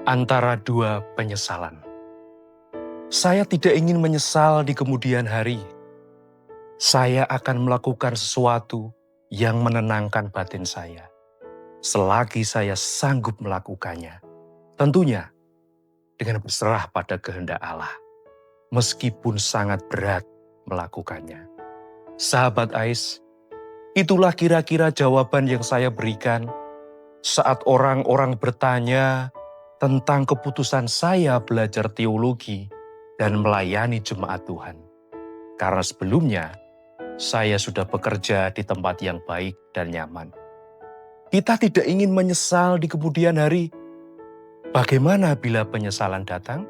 Antara dua penyesalan. Saya tidak ingin menyesal di kemudian hari. Saya akan melakukan sesuatu yang menenangkan batin saya, selagi saya sanggup melakukannya. Tentunya dengan berserah pada kehendak Allah, meskipun sangat berat melakukannya. Sahabat Ais, itulah kira-kira jawaban yang saya berikan saat orang-orang bertanya tentang keputusan saya belajar teologi dan melayani jemaat Tuhan. Karena sebelumnya, saya sudah bekerja di tempat yang baik dan nyaman. Kita tidak ingin menyesal di kemudian hari. Bagaimana bila penyesalan datang?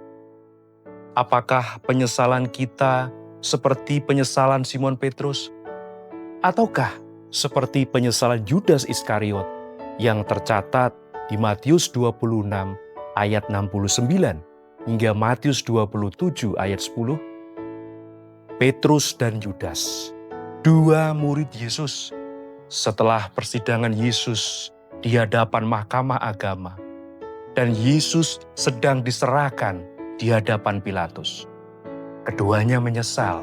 Apakah penyesalan kita seperti penyesalan Simon Petrus? Ataukah seperti penyesalan Yudas Iskariot yang tercatat di Matius 26 ayat 69 hingga Matius 27 ayat 10? Petrus dan Yudas, dua murid Yesus, setelah persidangan Yesus di hadapan mahkamah agama, dan Yesus sedang diserahkan di hadapan Pilatus. Keduanya menyesal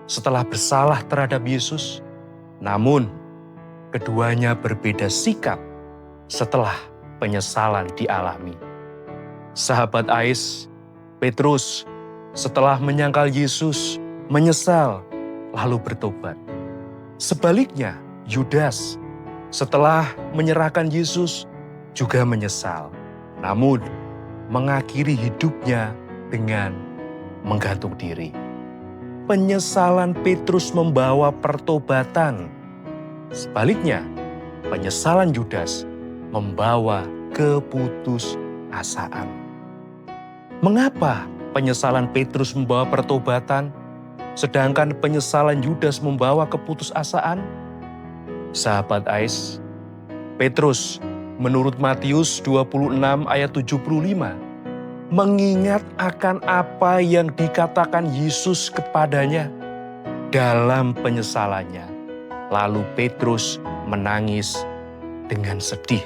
setelah bersalah terhadap Yesus, namun keduanya berbeda sikap setelah penyesalan dialami. Sahabat Ais, Petrus setelah menyangkal Yesus menyesal lalu bertobat. Sebaliknya, Yudas setelah menyerahkan Yesus juga menyesal, namun mengakhiri hidupnya dengan menggantung diri. Penyesalan Petrus membawa pertobatan. Sebaliknya, penyesalan Yudas membawa keputusasaan. Mengapa penyesalan Petrus membawa pertobatan, sedangkan penyesalan Yudas membawa keputusasaan? Sahabat Ais, Petrus menurut Matius 26 ayat 75 mengingat akan apa yang dikatakan Yesus kepadanya dalam penyesalannya. Lalu Petrus menangis dengan sedih.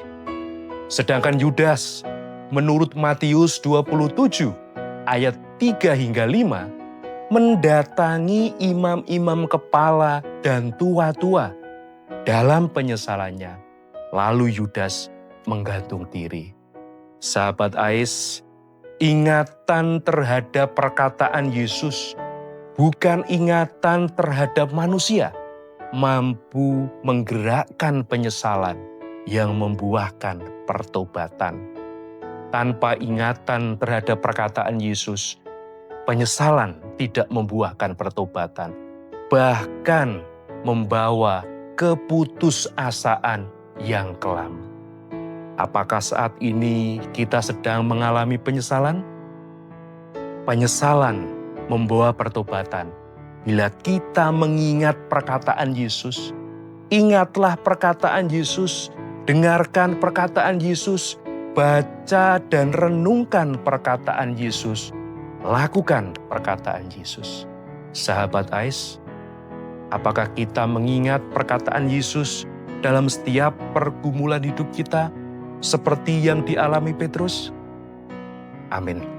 Sedangkan Yudas menurut Matius 27 ayat 3 hingga 5 mendatangi imam-imam kepala dan tua-tua dalam penyesalannya. Lalu Yudas menggantung diri. Sahabat Ais, ingatan terhadap perkataan Yesus, bukan ingatan terhadap manusia, mampu menggerakkan penyesalan yang membuahkan pertobatan. Tanpa ingatan terhadap perkataan Yesus, penyesalan tidak membuahkan pertobatan, bahkan membawa keputusasaan yang kelam. Apakah saat ini kita sedang mengalami penyesalan? Penyesalan membawa pertobatan. Bila kita mengingat perkataan Yesus, ingatlah perkataan Yesus, dengarkan perkataan Yesus, baca dan renungkan perkataan Yesus, lakukan perkataan Yesus. Sahabat Ais, apakah kita mengingat perkataan Yesus dalam setiap pergumulan hidup kita seperti yang dialami Petrus? Amin.